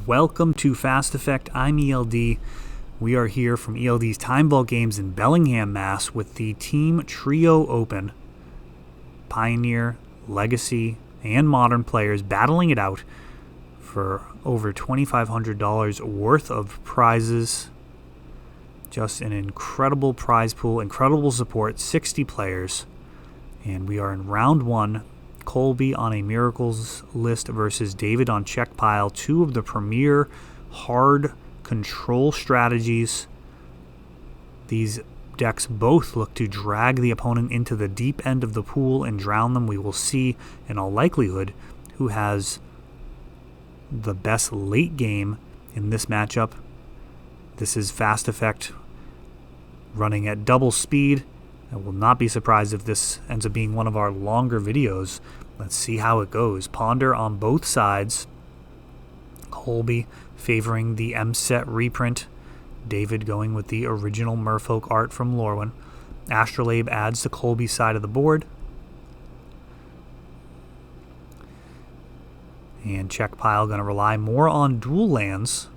Welcome to Fast Effect. I'm ELD. We are here from ELD's Time Vault Games in Bellingham, Mass. with the Team Trio Open. Pioneer, Legacy, and Modern players battling it out for over $2,500 worth of prizes. Just an incredible prize pool, incredible support, 60 players. And we are in round one. Colby on a Miracles list versus David on Czech pile. Two of the premier hard control strategies. These decks both look to drag the opponent into the deep end of the pool and drown them. We will see, in all likelihood, who has the best late game in this matchup. This is Fast Effect running at double speed. I will not be surprised if this ends up being one of our longer videos. Let's see how it goes. Ponder on both sides. Colby favoring the M-Set reprint. David going with the original Merfolk art from Lorwyn. Astrolabe adds to Colby's side of the board. And Czech pile going to rely more on dual lands.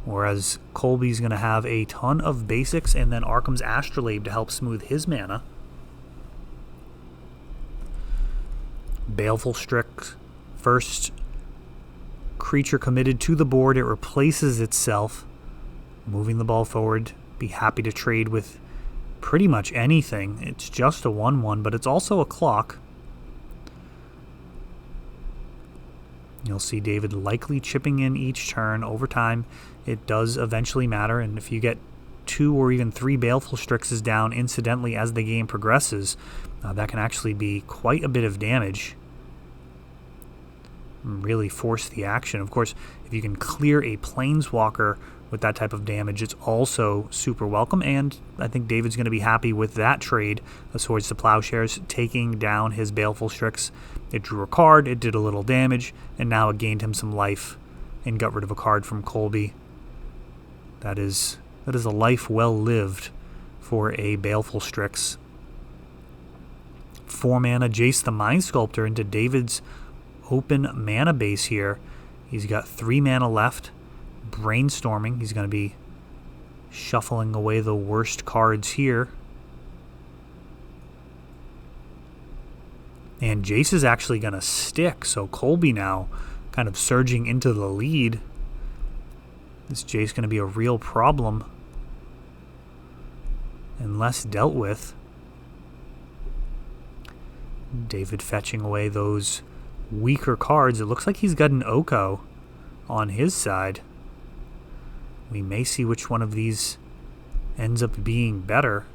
Whereas Colby's going to have a ton of basics and then Arkham's Astrolabe to help smooth his mana. Baleful Strix, first creature committed to the board. It replaces itself, moving the ball forward. Be happy to trade with pretty much anything. It's just a 1/1, but it's also a clock. You'll see David likely chipping in each turn. Over time, it does eventually matter, and if you get 2 or even 3 Baleful Strixes down incidentally as the game progresses, that can actually be quite a bit of damage. Really force the action. Of course, if you can clear a Planeswalker with that type of damage, it's also super welcome, and I think David's going to be happy with that trade. The Swords to Plowshares taking down his Baleful Strix. It drew a card, it did a little damage, and now it gained him some life and got rid of a card from Colby. That is a life well lived for a Baleful Strix. 4 mana Jace the Mind Sculptor into David's open mana base here. He's got 3 mana left. Brainstorming. He's going to be shuffling away the worst cards here. And Jace is actually going to stick, so Colby now kind of surging into the lead. This Jace going to be a real problem unless dealt with. David fetching away those weaker cards. It looks like he's got an Oko on his side. We may see which one of these ends up being better.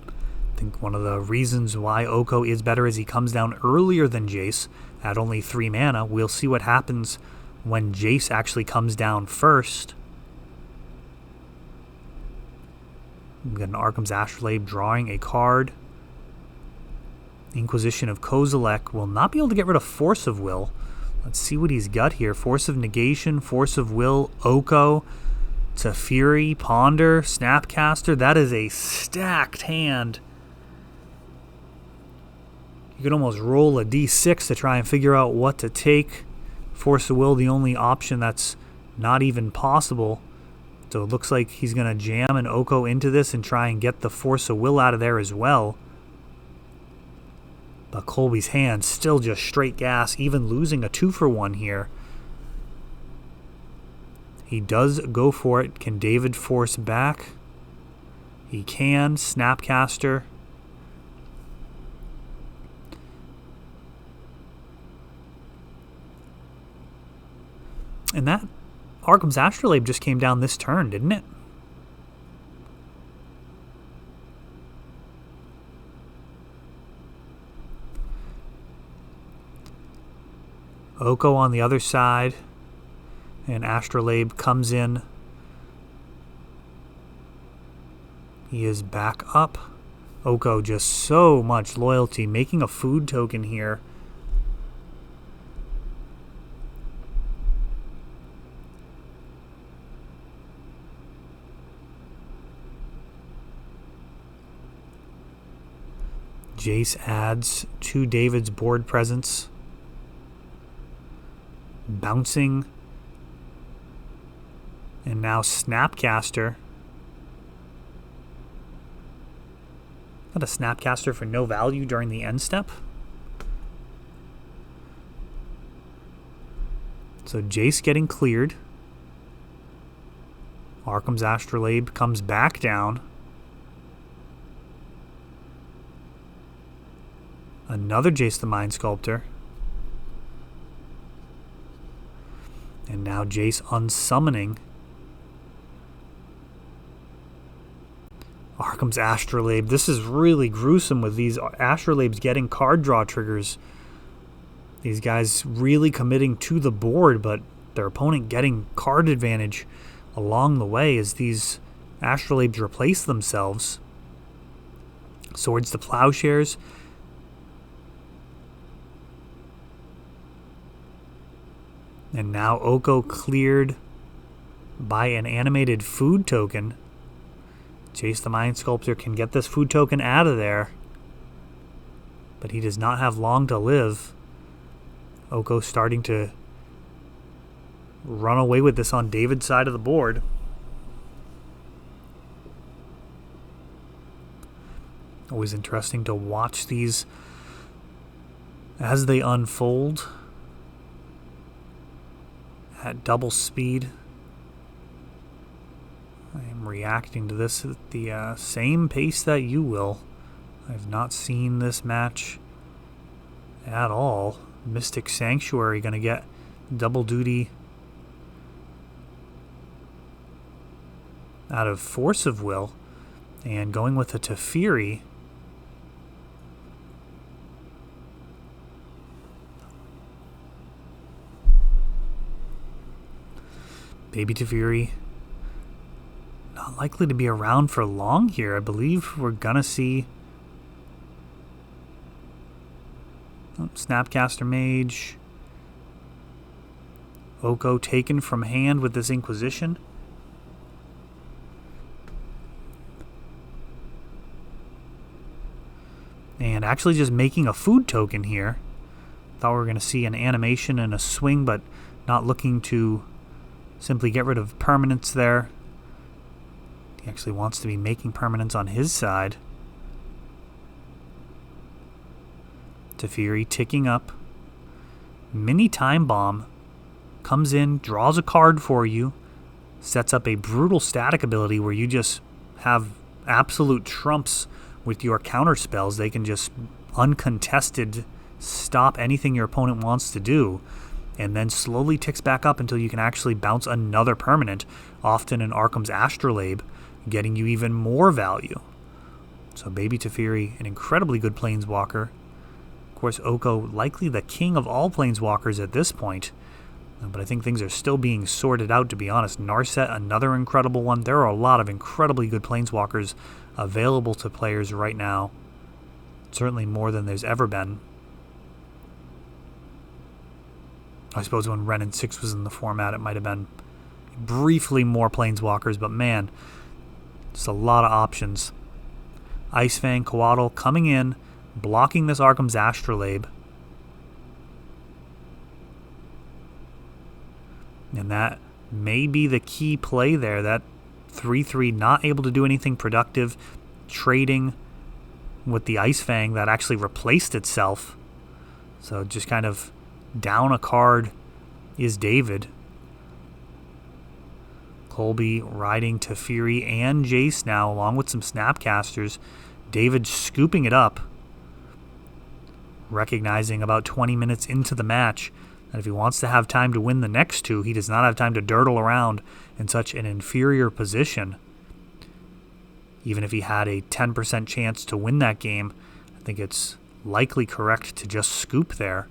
I think one of the reasons why Oko is better is he comes down earlier than Jace at only 3 mana. We'll see what happens when Jace actually comes down first. We've got an Arkham's Astrolabe drawing a card. Inquisition of Kozilek will not be able to get rid of Force of Will. Let's see what he's got here. Force of Negation, Force of Will, Oko, Teferi, Ponder, Snapcaster. That is a stacked hand. You could almost roll a d6 to try and figure out what to take. Force of Will, the only option that's not even possible. So it looks like he's going to jam an Oko into this and try and get the Force of Will out of there as well. But Colby's hand still just straight gas, even losing a 2-for-1 here. He does go for it. Can David force back? He can. Snapcaster. And that Arkham's Astrolabe just came down this turn, didn't it? Oko on the other side. And Astrolabe comes in. He is back up. Oko just so much loyalty. Making a food token here. Jace adds to David's board presence. Bouncing. And now Snapcaster. Got a Snapcaster for no value during the end step. So Jace getting cleared. Arkham's Astrolabe comes back down. Another Jace the Mind Sculptor. And now Jace unsummoning. Arkham's Astrolabe. This is really gruesome with these Astrolabes getting card draw triggers. These guys really committing to the board, but their opponent getting card advantage along the way as these Astrolabes replace themselves. Swords to Plowshares. And now Oko cleared by an animated food token. Jace the Mind Sculptor can get this food token out of there, but he does not have long to live. Oko starting to run away with this on David's side of the board. Always interesting to watch these as they unfold at double speed. I am reacting to this at the same pace that you will. I've not seen this match at all. Mystic Sanctuary going to get double duty out of Force of Will, and going with a Teferi. Baby Teferi not likely to be around for long here. I believe we're gonna see Snapcaster Mage. Oko taken from hand with this Inquisition. And actually just making a food token here. Thought we were going to see an animation and a swing, but not looking to simply get rid of permanents there. He actually wants to be making permanents on his side. Teferi ticking up. Mini Time Bomb comes in, draws a card for you, sets up a brutal static ability where you just have absolute trumps with your counter spells. They can just uncontested stop anything your opponent wants to do, and then slowly ticks back up until you can actually bounce another permanent, often in Arkham's Astrolabe, getting you even more value. So Baby Teferi, an incredibly good Planeswalker. Of course, Oko, likely the king of all Planeswalkers at this point, but I think things are still being sorted out, to be honest. Narset, another incredible one. There are a lot of incredibly good Planeswalkers available to players right now. Certainly more than there's ever been. I suppose when Ren and 6 was in the format, it might have been briefly more Planeswalkers, but man, it's a lot of options. Ice Fang, Coatl coming in, blocking this Arkham's Astrolabe. And that may be the key play there. That 3/3 not able to do anything productive, trading with the Ice Fang that actually replaced itself. So just kind of down a card is David. Colby riding Teferi and Jace now, along with some Snapcasters. David scooping it up, recognizing about 20 minutes into the match that if he wants to have time to win the next two, he does not have time to dirtle around in such an inferior position. Even if he had a 10% chance to win that game, I think it's likely correct to just scoop there.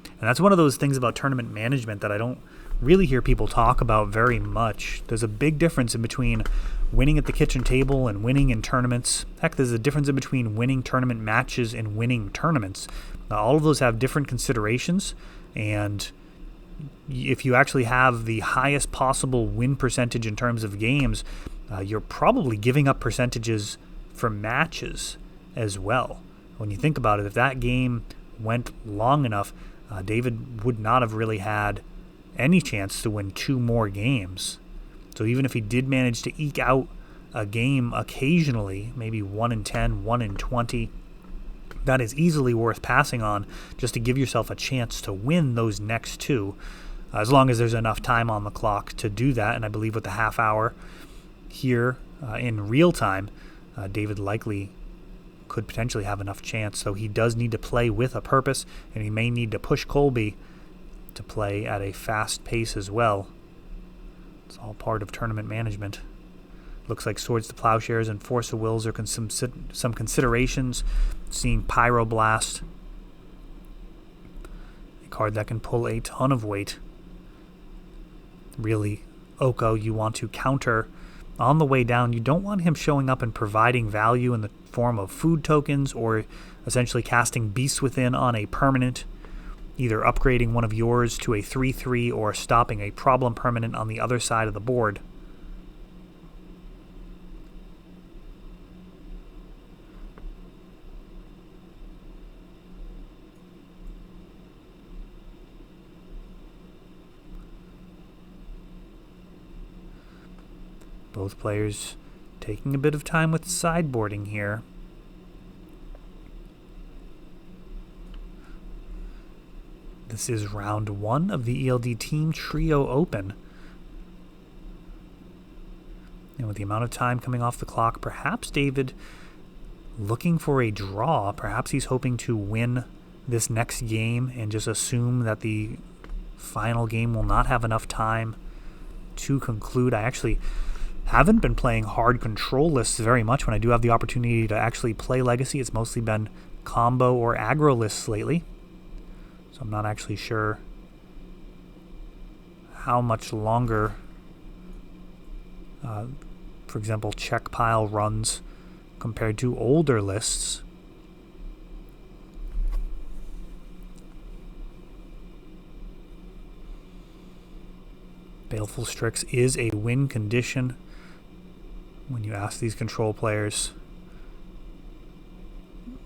And that's one of those things about tournament management that I don't really hear people talk about very much. There's a big difference in between winning at the kitchen table and winning in tournaments. Heck, there's a difference in between winning tournament matches and winning tournaments. All of those have different considerations, and if you actually have the highest possible win percentage in terms of games, you're probably giving up percentages for matches as well. When you think about it, if that game went long enough, David would not have really had any chance to win 2 more games. So even if he did manage to eke out a game occasionally, maybe 1-10, 1-20, that is easily worth passing on just to give yourself a chance to win those next 2, as long as there's enough time on the clock to do that. And I believe with the half hour here in real time, David likely could potentially have enough chance. So he does need to play with a purpose, and he may need to push Colby to play at a fast pace as well. It's all part of tournament management. Looks like Swords to Plowshares and Force of Wills are some considerations. Seeing Pyroblast, a card that can pull a ton of weight. Really, Oko, you want to counter on the way down. You don't want him showing up and providing value in the form of food tokens, or essentially casting Beasts Within on a permanent, either upgrading one of yours to a 3/3 or stopping a problem permanent on the other side of the board. Both players taking a bit of time with sideboarding here. This is round 1 of the ELD Team Trio Open. And with the amount of time coming off the clock, perhaps David looking for a draw. Perhaps he's hoping to win this next game and just assume that the final game will not have enough time to conclude. I actually haven't been playing hard control lists very much. When I do have the opportunity to actually play Legacy, it's mostly been combo or aggro lists lately. So I'm not actually sure how much longer, for example, Czech pile runs compared to older lists. Baleful Strix is a win condition when you ask these control players.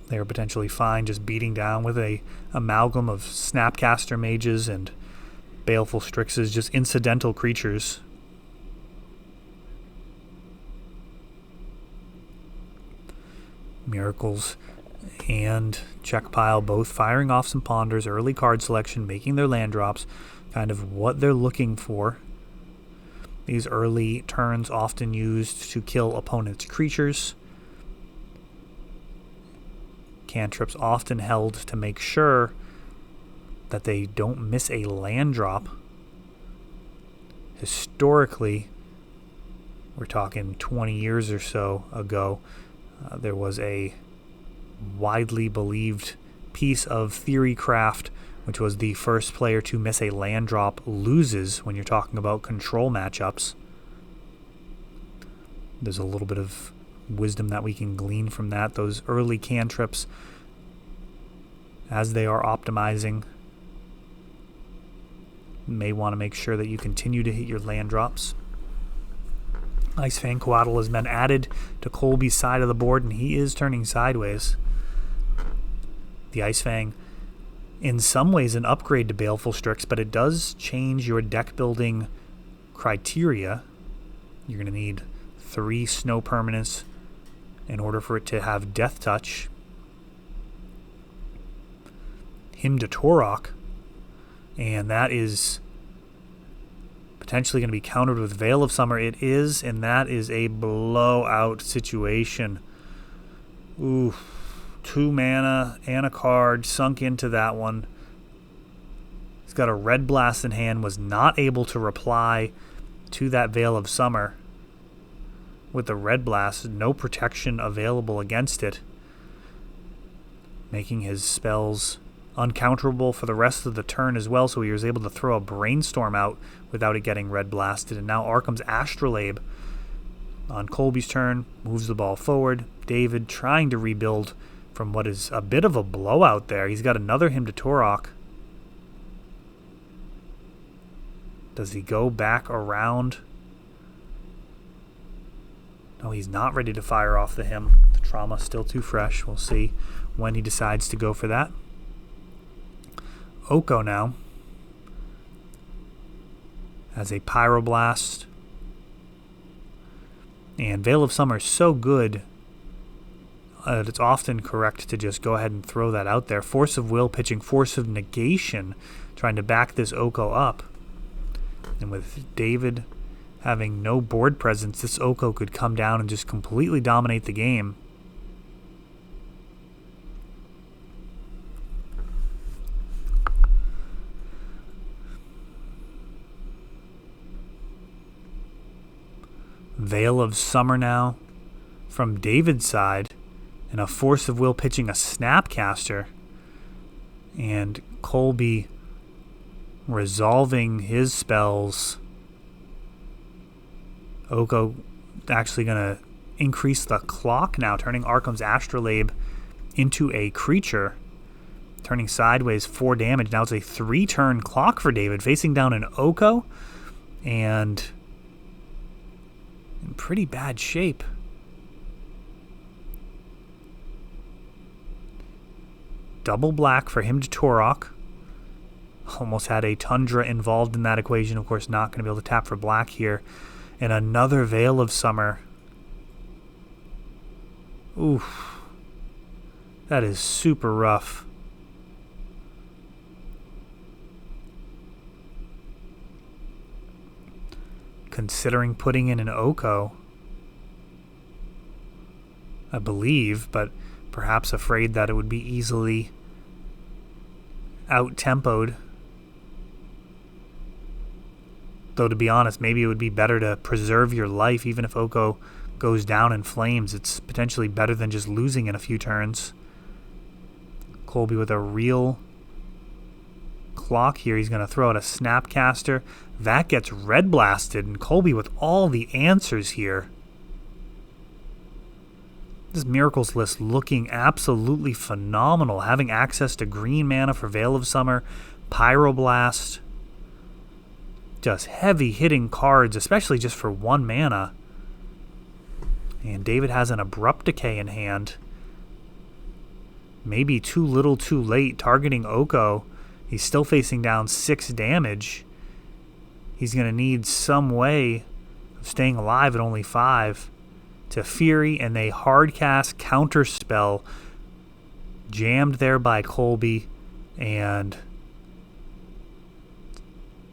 They're potentially fine just beating down with a amalgam of Snapcaster Mages and Baleful Strixes, just incidental creatures. Miracles and Czech Pile both firing off some ponders, early card selection, making their land drops, kind of what they're looking for. These early turns often used to kill opponents' creatures. Cantrips often held to make sure that they don't miss a land drop. Historically, we're talking 20 years or so ago, there was a widely believed piece of theorycraft, which was the first player to miss a land drop loses when you're talking about control matchups. There's a little bit of wisdom that we can glean from that. Those early cantrips, as they are optimizing, may want to make sure that you continue to hit your land drops. Icefang Coatl has been added to Colby's side of the board, and he is turning sideways. The Icefang, in some ways, an upgrade to Baleful Strix, but it does change your deck building criteria. You're going to need 3 snow permanents in order for it to have Death Touch. Hymn to Torok, and that is potentially going to be countered with Veil of Summer. It is, and that is a blowout situation. Ooh, 2 mana and a card sunk into that one. He's got a Red Blast in hand, was not able to reply to that Veil of Summer. With the Red Blast, no protection available against it, making his spells uncounterable for the rest of the turn as well, so he was able to throw a Brainstorm out without it getting Red Blasted. And now Arkham's Astrolabe on Colby's turn moves the ball forward. David trying to rebuild from what is a bit of a blowout there. He's got another Hymn to Torok. Does he go back around? No, he's not ready to fire off the Hymn. The trauma still too fresh. We'll see when he decides to go for that. Oko now. As a Pyroblast. And Veil of Summer is so good that it's often correct to just go ahead and throw that out there. Force of Will pitching Force of Negation, trying to back this Oko up. And with David having no board presence, this Oko could come down and just completely dominate the game. Veil of Summer now from David's side, and a Force of Will pitching a Snapcaster, and Colby resolving his spells. Oko actually going to increase the clock now, turning Arkham's Astrolabe into a creature, turning sideways 4 damage. Now it's a 3-turn clock for David, facing down an Oko, and in pretty bad shape. Double black for him to Torok. Almost had a Tundra involved in that equation. Of course, not going to be able to tap for black here. And another Veil of Summer. Oof. That is super rough. Considering putting in an Oko, I believe, but perhaps afraid that it would be easily out-tempoed. Though, to be honest, maybe it would be better to preserve your life. Even if Oko goes down in flames, it's potentially better than just losing in a few turns. Colby with a real clock here. He's going to throw out a Snapcaster. That gets red blasted, and Colby with all the answers here. This Miracles list looking absolutely phenomenal. Having access to green mana for Veil of Summer, Pyroblast. Just heavy hitting cards, especially just for 1 mana. And David has an Abrupt Decay in hand. Maybe too little too late, targeting Oko. He's still facing down 6 damage. He's going to need some way of staying alive at only 5. To Fury, and a hardcast counterspell jammed there by Colby, and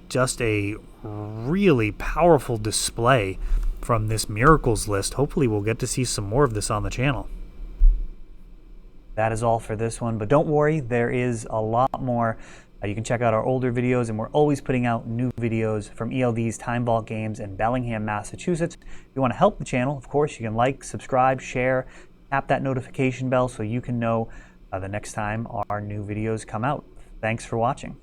just a really powerful display from this Miracles list. Hopefully we'll get to see some more of this on the channel. That is all for this one, but don't worry, there is a lot more. You can check out our older videos, and we're always putting out new videos from ELD's Time Vault Games in Bellingham, Massachusetts. If you want to help the channel, of course, you can like, subscribe, share, tap that notification bell so you can know the next time our new videos come out. Thanks for watching.